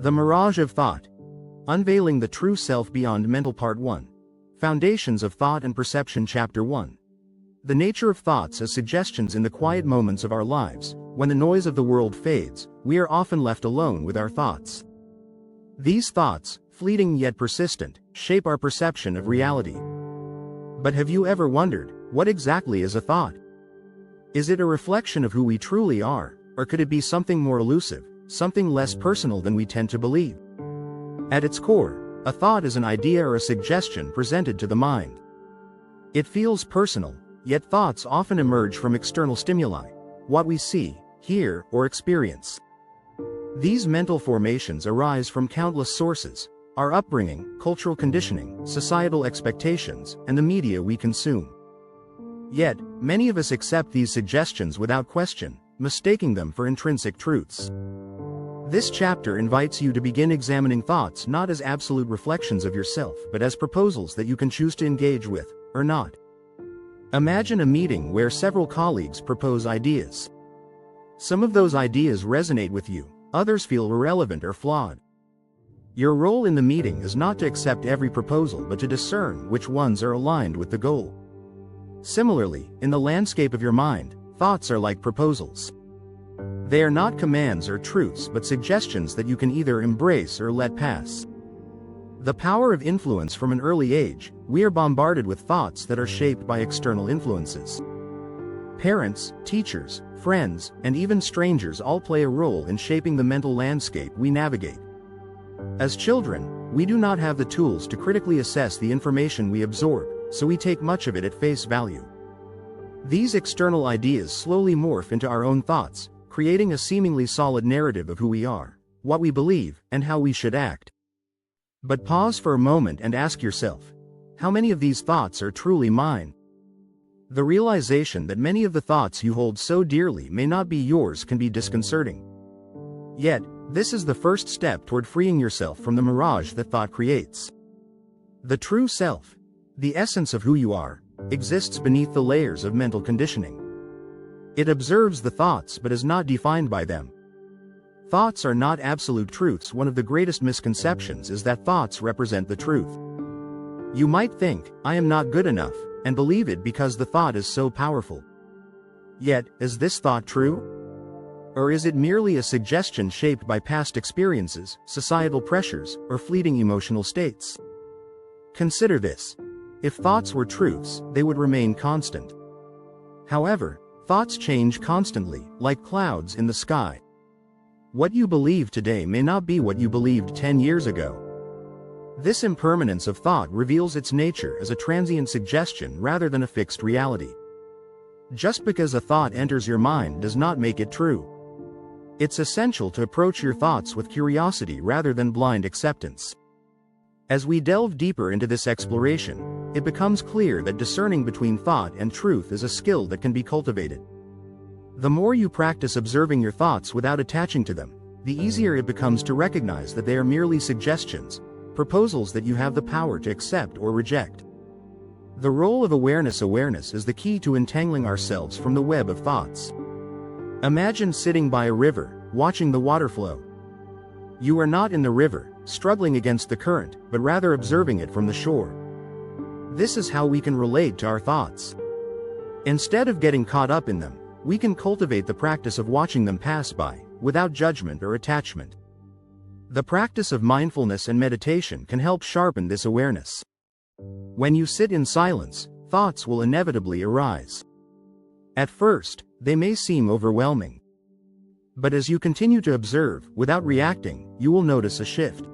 The Mirage of Thought. Unveiling the True Self Beyond Mental Part 1. Foundations of Thought and Perception Chapter 1. The nature of thoughts as suggestions. In the quiet moments of our lives, when the noise of the world fades, we are often left alone with our thoughts. These thoughts, fleeting yet persistent, shape our perception of reality. But have you ever wondered, what exactly is a thought? Is it a reflection of who we truly are, or could it be something more elusive, something less personal than we tend to believe? At its core, a thought is an idea or a suggestion presented to the mind. It feels personal, yet thoughts often emerge from external stimuli, what we see, hear, or experience. These mental formations arise from countless sources: our upbringing, cultural conditioning, societal expectations, and the media we consume. Yet, many of us accept these suggestions without question, mistaking them for intrinsic truths. This chapter invites you to begin examining thoughts not as absolute reflections of yourself but as proposals that you can choose to engage with, or not. Imagine a meeting where several colleagues propose ideas. Some of those ideas resonate with you, others feel irrelevant or flawed. Your role in the meeting is not to accept every proposal but to discern which ones are aligned with the goal. Similarly, in the landscape of your mind, thoughts are like proposals. They are not commands or truths but suggestions that you can either embrace or let pass. The power of influence. From an early age, we are bombarded with thoughts that are shaped by external influences. Parents, teachers, friends, and even strangers all play a role in shaping the mental landscape we navigate. As children, we do not have the tools to critically assess the information we absorb, so we take much of it at face value. These external ideas slowly morph into our own thoughts, creating a seemingly solid narrative of who we are, what we believe, and how we should act. But pause for a moment and ask yourself, how many of these thoughts are truly mine? The realization that many of the thoughts you hold so dearly may not be yours can be disconcerting. Yet, this is the first step toward freeing yourself from the mirage that thought creates. The true self, the essence of who you are, exists beneath the layers of mental conditioning. It observes the thoughts but is not defined by them. Thoughts are not absolute truths. One of the greatest misconceptions is that thoughts represent the truth. You might think, I am not good enough, and believe it because the thought is so powerful. Yet, is this thought true? Or is it merely a suggestion shaped by past experiences, societal pressures, or fleeting emotional states? Consider this. If thoughts were truths, they would remain constant. However, thoughts change constantly, like clouds in the sky. What you believe today may not be what you believed 10 years ago. This impermanence of thought reveals its nature as a transient suggestion rather than a fixed reality. Just because a thought enters your mind does not make it true. It's essential to approach your thoughts with curiosity rather than blind acceptance. As we delve deeper into this exploration, it becomes clear that discerning between thought and truth is a skill that can be cultivated. The more you practice observing your thoughts without attaching to them, the easier it becomes to recognize that they are merely suggestions, proposals that you have the power to accept or reject. The role of awareness is the key to untangling ourselves from the web of thoughts. Imagine sitting by a river, watching the water flow. You are not in the river, struggling against the current, but rather observing it from the shore. This is how we can relate to our thoughts. Instead of getting caught up in them, we can cultivate the practice of watching them pass by, without judgment or attachment. The practice of mindfulness and meditation can help sharpen this awareness. When you sit in silence, thoughts will inevitably arise. At first, they may seem overwhelming. But as you continue to observe, without reacting, you will notice a shift.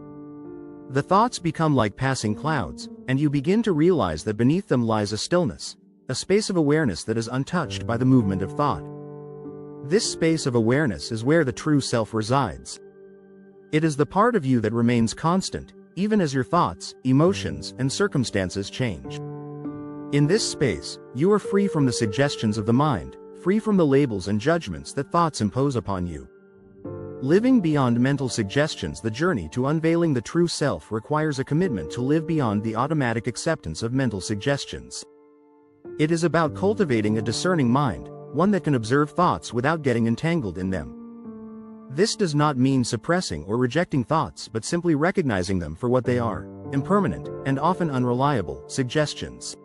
The thoughts become like passing clouds, and you begin to realize that beneath them lies a stillness, a space of awareness that is untouched by the movement of thought. This space of awareness is where the true self resides. It is the part of you that remains constant, even as your thoughts, emotions, and circumstances change. In this space, you are free from the suggestions of the mind, free from the labels and judgments that thoughts impose upon you. Living beyond mental suggestions. The journey to unveiling the true self requires a commitment to live beyond the automatic acceptance of mental suggestions. It is about cultivating a discerning mind, one that can observe thoughts without getting entangled in them. This does not mean suppressing or rejecting thoughts but simply recognizing them for what they are, impermanent, and often unreliable suggestions.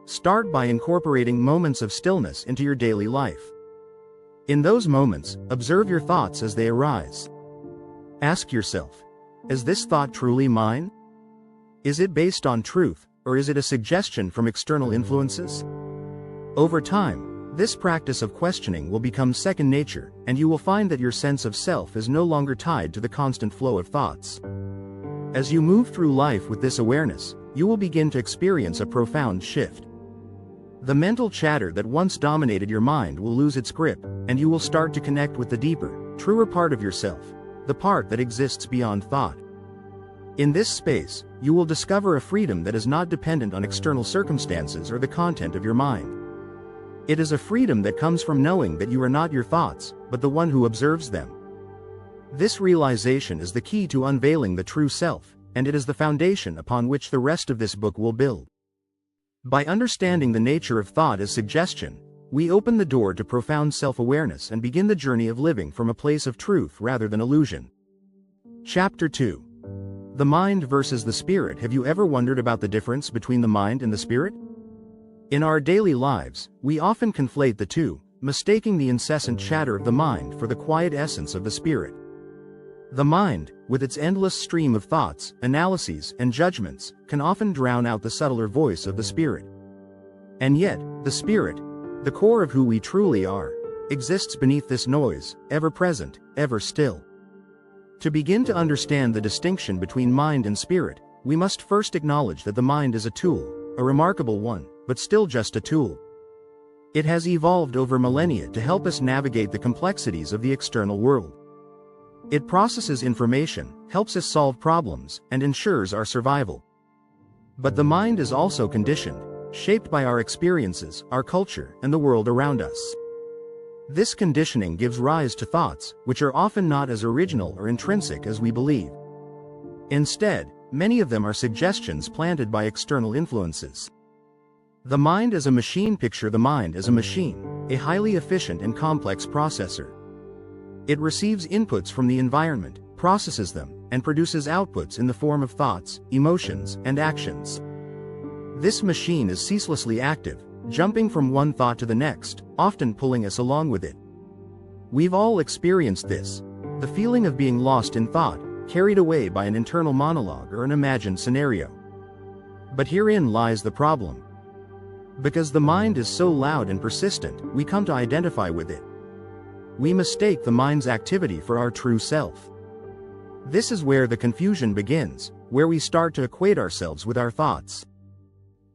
Start by incorporating moments of stillness into your daily life. In those moments, observe your thoughts as they arise. Ask yourself, is this thought truly mine? Is it based on truth, or is it a suggestion from external influences? Over time, this practice of questioning will become second nature, and you will find that your sense of self is no longer tied to the constant flow of thoughts. As you move through life with this awareness, you will begin to experience a profound shift. The mental chatter that once dominated your mind will lose its grip, and you will start to connect with the deeper, truer part of yourself, the part that exists beyond thought. In this space, you will discover a freedom that is not dependent on external circumstances or the content of your mind. It is a freedom that comes from knowing that you are not your thoughts, but the one who observes them. This realization is the key to unveiling the true self, and it is the foundation upon which the rest of this book will build. By understanding the nature of thought as suggestion, we open the door to profound self-awareness and begin the journey of living from a place of truth rather than illusion. Chapter 2. The Mind versus the Spirit. Have you ever wondered about the difference between the mind and the spirit? In our daily lives, we often conflate the two, mistaking the incessant chatter of the mind for the quiet essence of the spirit. The mind, with its endless stream of thoughts, analyses, and judgments, can often drown out the subtler voice of the spirit. And yet, the spirit, the core of who we truly are, exists beneath this noise, ever present, ever still. To begin to understand the distinction between mind and spirit, we must first acknowledge that the mind is a tool, a remarkable one, but still just a tool. It has evolved over millennia to help us navigate the complexities of the external world. It processes information, helps us solve problems, and ensures our survival. But the mind is also conditioned, shaped by our experiences, our culture, and the world around us. This conditioning gives rise to thoughts, which are often not as original or intrinsic as we believe. Instead, many of them are suggestions planted by external influences. The mind as a machine. Picture the mind as a machine, a highly efficient and complex processor. It receives inputs from the environment, processes them, and produces outputs in the form of thoughts, emotions, and actions. This machine is ceaselessly active, jumping from one thought to the next, often pulling us along with it. We've all experienced this, the feeling of being lost in thought, carried away by an internal monologue or an imagined scenario. But herein lies the problem. Because the mind is so loud and persistent, we come to identify with it. We mistake the mind's activity for our true self. This is where the confusion begins, where we start to equate ourselves with our thoughts.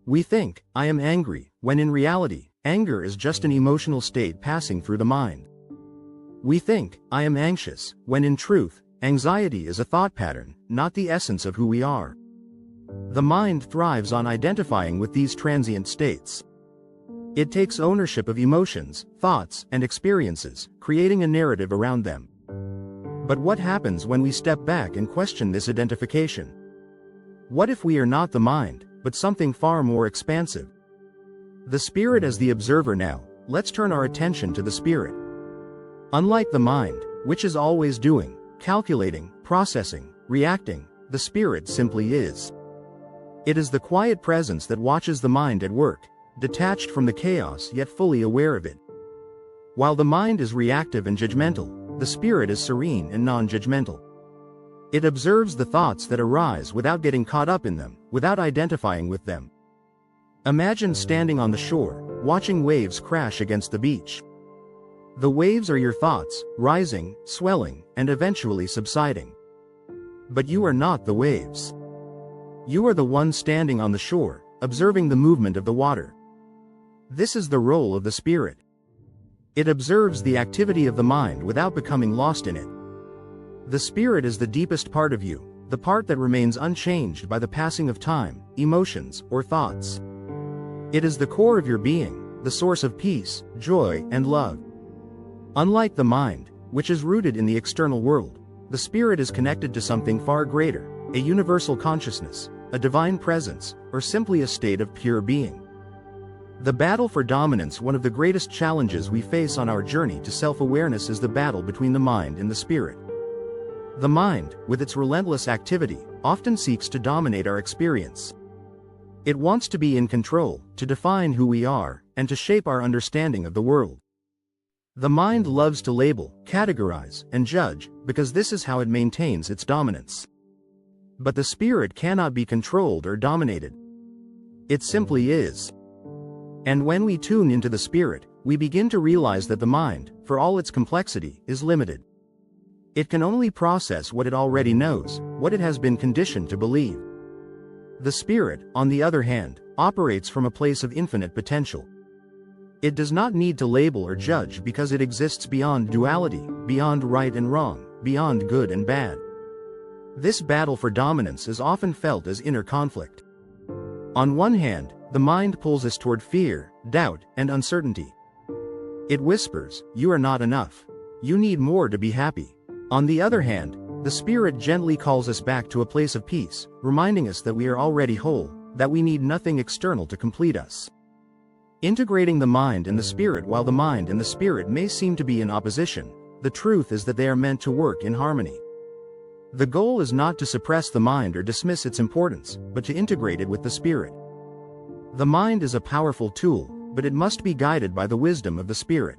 We think, I am angry, when in reality, anger is just an emotional state passing through the mind. We think, I am anxious, when in truth, anxiety is a thought pattern, not the essence of who we are. The mind thrives on identifying with these transient states. It takes ownership of emotions, thoughts, and experiences, creating a narrative around them. But what happens when we step back and question this identification? What if we are not the mind, but something far more expansive? The spirit as the observer. Now, let's turn our attention to the spirit. Unlike the mind, which is always doing, calculating, processing, reacting, the spirit simply is. It is the quiet presence that watches the mind at work, detached from the chaos yet fully aware of it. While the mind is reactive and judgmental, the spirit is serene and non-judgmental. It observes the thoughts that arise without getting caught up in them, without identifying with them. Imagine standing on the shore, watching waves crash against the beach. The waves are your thoughts, rising, swelling, and eventually subsiding. But you are not the waves. You are the one standing on the shore, observing the movement of the water. This is the role of the spirit. It observes the activity of the mind without becoming lost in it. The spirit is the deepest part of you, the part that remains unchanged by the passing of time, emotions, or thoughts. It is the core of your being, the source of peace, joy, and love. Unlike the mind, which is rooted in the external world, the spirit is connected to something far greater, a universal consciousness, a divine presence, or simply a state of pure being. The battle for dominance. One of the greatest challenges we face on our journey to self-awareness is the battle between the mind and the spirit. The mind, with its relentless activity, often seeks to dominate our experience. It wants to be in control, to define who we are, and to shape our understanding of the world. The mind loves to label, categorize, and judge, because this is how it maintains its dominance. But the spirit cannot be controlled or dominated. It simply is. And when we tune into the spirit, we begin to realize that the mind, for all its complexity, is limited. It can only process what it already knows, what it has been conditioned to believe. The spirit, on the other hand, operates from a place of infinite potential. It does not need to label or judge because it exists beyond duality, beyond right and wrong, beyond good and bad. This battle for dominance is often felt as inner conflict. On one hand, the mind pulls us toward fear, doubt, and uncertainty. It whispers, "You are not enough. You need more to be happy." On the other hand, the spirit gently calls us back to a place of peace, reminding us that we are already whole, that we need nothing external to complete us. Integrating the mind and the spirit. While the mind and the spirit may seem to be in opposition, the truth is that they are meant to work in harmony. The goal is not to suppress the mind or dismiss its importance, but to integrate it with the spirit. The mind is a powerful tool, but it must be guided by the wisdom of the spirit.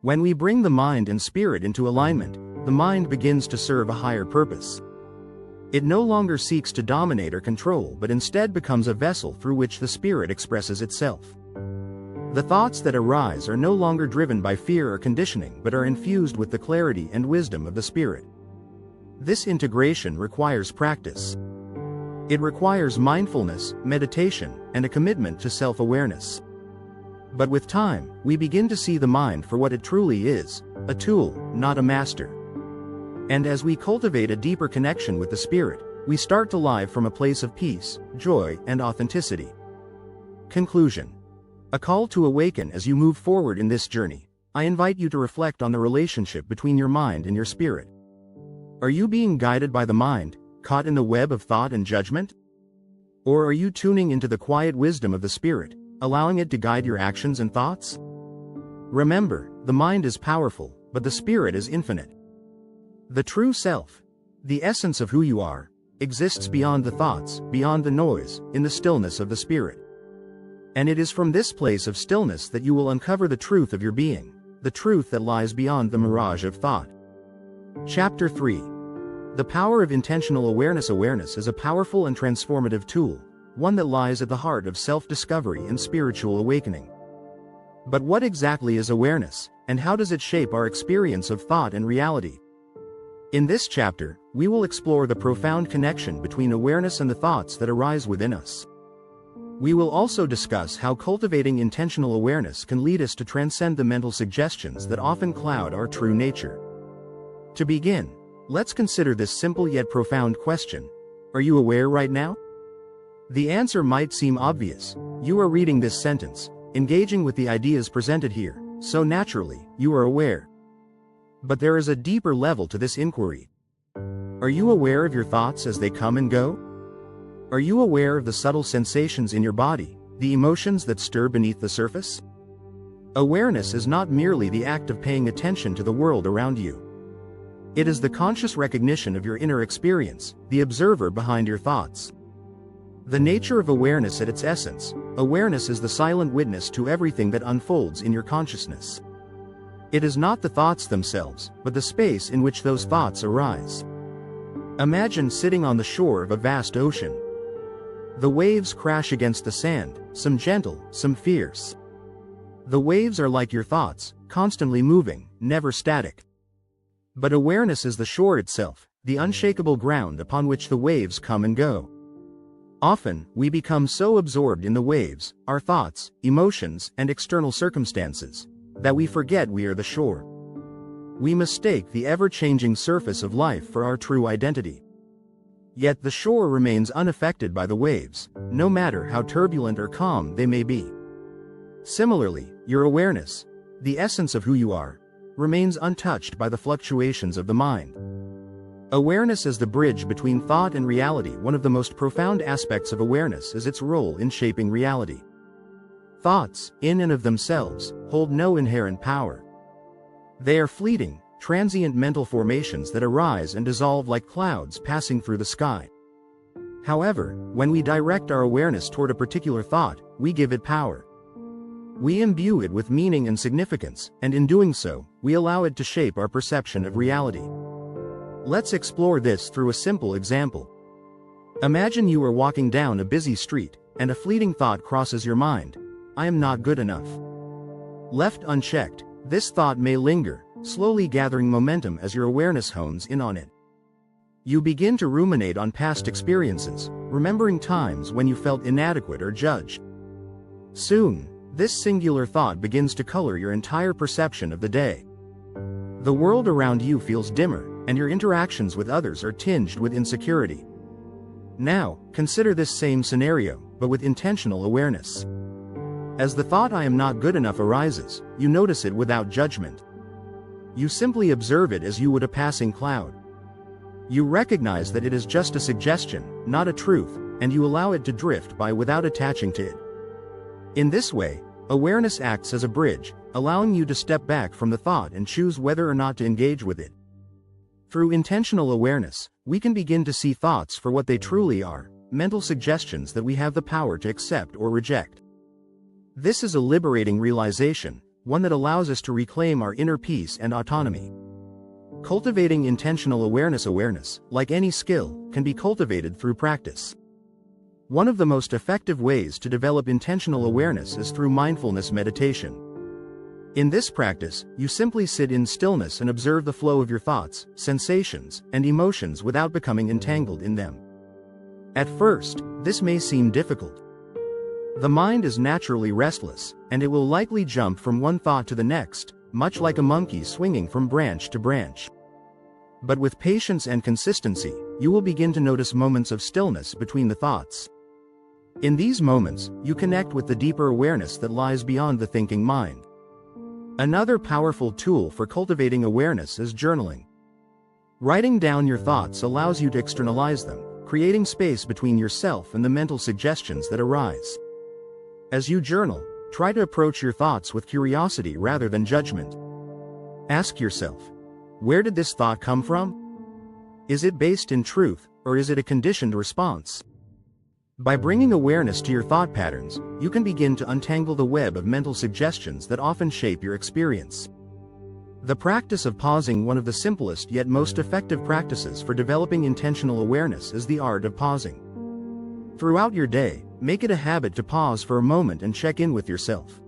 When we bring the mind and spirit into alignment, the mind begins to serve a higher purpose. It no longer seeks to dominate or control, but instead becomes a vessel through which the spirit expresses itself. The thoughts that arise are no longer driven by fear or conditioning, but are infused with the clarity and wisdom of the spirit. This integration requires practice. It requires mindfulness, meditation, and a commitment to self-awareness. But with time, we begin to see the mind for what it truly is, a tool, not a master. And as we cultivate a deeper connection with the spirit, we start to live from a place of peace, joy, and authenticity. Conclusion. A call to awaken. As you move forward in this journey, I invite you to reflect on the relationship between your mind and your spirit. Are you being guided by the mind, caught in the web of thought and judgment? Or are you tuning into the quiet wisdom of the spirit, allowing it to guide your actions and thoughts? Remember, the mind is powerful, but the spirit is infinite. The true self, the essence of who you are, exists beyond the thoughts, beyond the noise, in the stillness of the spirit. And it is from this place of stillness that you will uncover the truth of your being, the truth that lies beyond the mirage of thought. Chapter 3. The power of intentional awareness. Awareness is a powerful and transformative tool, one that lies at the heart of self-discovery and spiritual awakening. But what exactly is awareness, and how does it shape our experience of thought and reality? In this chapter, we will explore the profound connection between awareness and the thoughts that arise within us. We will also discuss how cultivating intentional awareness can lead us to transcend the mental suggestions that often cloud our true nature. To begin, let's consider this simple yet profound question. Are you aware right now? The answer might seem obvious. You are reading this sentence, engaging with the ideas presented here, so naturally, you are aware. But there is a deeper level to this inquiry. Are you aware of your thoughts as they come and go? Are you aware of the subtle sensations in your body, the emotions that stir beneath the surface? Awareness is not merely the act of paying attention to the world around you. It is the conscious recognition of your inner experience, the observer behind your thoughts. The nature of awareness at its essence, awareness is the silent witness to everything that unfolds in your consciousness. It is not the thoughts themselves, but the space in which those thoughts arise. Imagine sitting on the shore of a vast ocean. The waves crash against the sand, some gentle, some fierce. The waves are like your thoughts, constantly moving, never static. But awareness is the shore itself, the unshakable ground upon which the waves come and go. Often, we become so absorbed in the waves, our thoughts, emotions, and external circumstances, that we forget we are the shore. We mistake the ever-changing surface of life for our true identity. Yet the shore remains unaffected by the waves, no matter how turbulent or calm they may be. Similarly, your awareness, the essence of who you are, remains untouched by the fluctuations of the mind. Awareness is the bridge between thought and reality. One of the most profound aspects of awareness is its role in shaping reality. Thoughts, in and of themselves, hold no inherent power. They are fleeting, transient mental formations that arise and dissolve like clouds passing through the sky. However, when we direct our awareness toward a particular thought, we give it power. We imbue it with meaning and significance, and in doing so, we allow it to shape our perception of reality. Let's explore this through a simple example. Imagine you are walking down a busy street, and a fleeting thought crosses your mind: I am not good enough. Left unchecked, this thought may linger, slowly gathering momentum as your awareness hones in on it. You begin to ruminate on past experiences, remembering times when you felt inadequate or judged. Soon, this singular thought begins to color your entire perception of the day. The world around you feels dimmer, and your interactions with others are tinged with insecurity. Now, consider this same scenario, but with intentional awareness. As the thought "I am not good enough" arises, you notice it without judgment. You simply observe it as you would a passing cloud. You recognize that it is just a suggestion, not a truth, and you allow it to drift by without attaching to it. In this way, awareness acts as a bridge, allowing you to step back from the thought and choose whether or not to engage with it. Through intentional awareness, we can begin to see thoughts for what they truly are: mental suggestions that we have the power to accept or reject. This is a liberating realization, one that allows us to reclaim our inner peace and autonomy. Cultivating intentional awareness, like any skill, can be cultivated through practice. One of the most effective ways to develop intentional awareness is through mindfulness meditation. In this practice, you simply sit in stillness and observe the flow of your thoughts, sensations, and emotions without becoming entangled in them. At first, this may seem difficult. The mind is naturally restless, and it will likely jump from one thought to the next, much like a monkey swinging from branch to branch. But with patience and consistency, you will begin to notice moments of stillness between the thoughts. In these moments, you connect with the deeper awareness that lies beyond the thinking mind. Another powerful tool for cultivating awareness is journaling. Writing down your thoughts allows you to externalize them, creating space between yourself and the mental suggestions that arise. As you journal, try to approach your thoughts with curiosity rather than judgment. Ask yourself, where did this thought come from? Is it based in truth, or is it a conditioned response? By bringing awareness to your thought patterns, you can begin to untangle the web of mental suggestions that often shape your experience. The practice of pausing, one of the simplest yet most effective practices for developing intentional awareness, is the art of pausing. Throughout your day, make it a habit to pause for a moment and check in with yourself.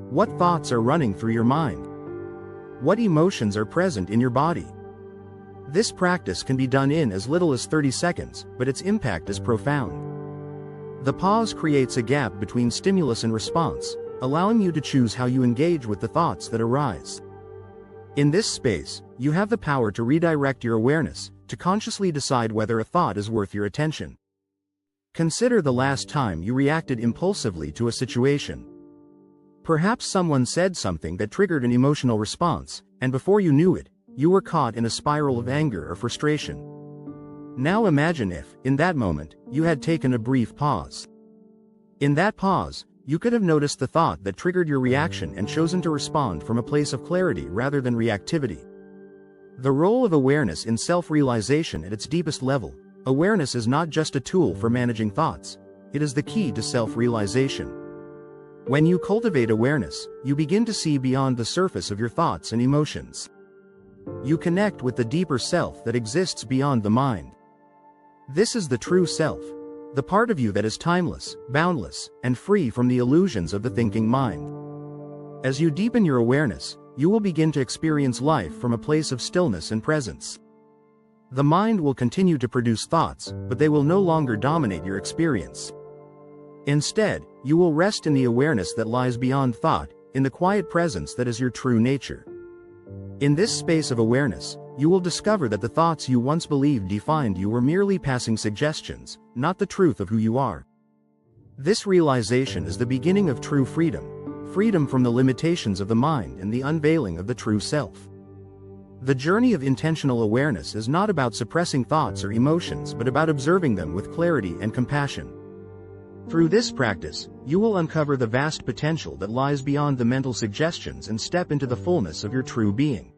What thoughts are running through your mind? What emotions are present in your body? This practice can be done in as little as 30 seconds, but its impact is profound. The pause creates a gap between stimulus and response, allowing you to choose how you engage with the thoughts that arise. In this space, you have the power to redirect your awareness, to consciously decide whether a thought is worth your attention. Consider the last time you reacted impulsively to a situation. Perhaps someone said something that triggered an emotional response, and before you knew it, you were caught in a spiral of anger or frustration. Now imagine if, in that moment, you had taken a brief pause. In that pause, you could have noticed the thought that triggered your reaction and chosen to respond from a place of clarity rather than reactivity. The role of awareness in self-realization at its deepest level. Awareness is not just a tool for managing thoughts, it is the key to self-realization. When you cultivate awareness, you begin to see beyond the surface of your thoughts and emotions. You connect with the deeper self that exists beyond the mind. This is the true self, the part of you that is timeless, boundless, and free from the illusions of the thinking mind. As you deepen your awareness, you will begin to experience life from a place of stillness and presence. The mind will continue to produce thoughts, but they will no longer dominate your experience. Instead, you will rest in the awareness that lies beyond thought, in the quiet presence that is your true nature. In this space of awareness, you will discover that the thoughts you once believed defined you were merely passing suggestions, not the truth of who you are. This realization is the beginning of true freedom, freedom from the limitations of the mind and the unveiling of the true self. The journey of intentional awareness is not about suppressing thoughts or emotions but about observing them with clarity and compassion. Through this practice, you will uncover the vast potential that lies beyond the mental suggestions and step into the fullness of your true being.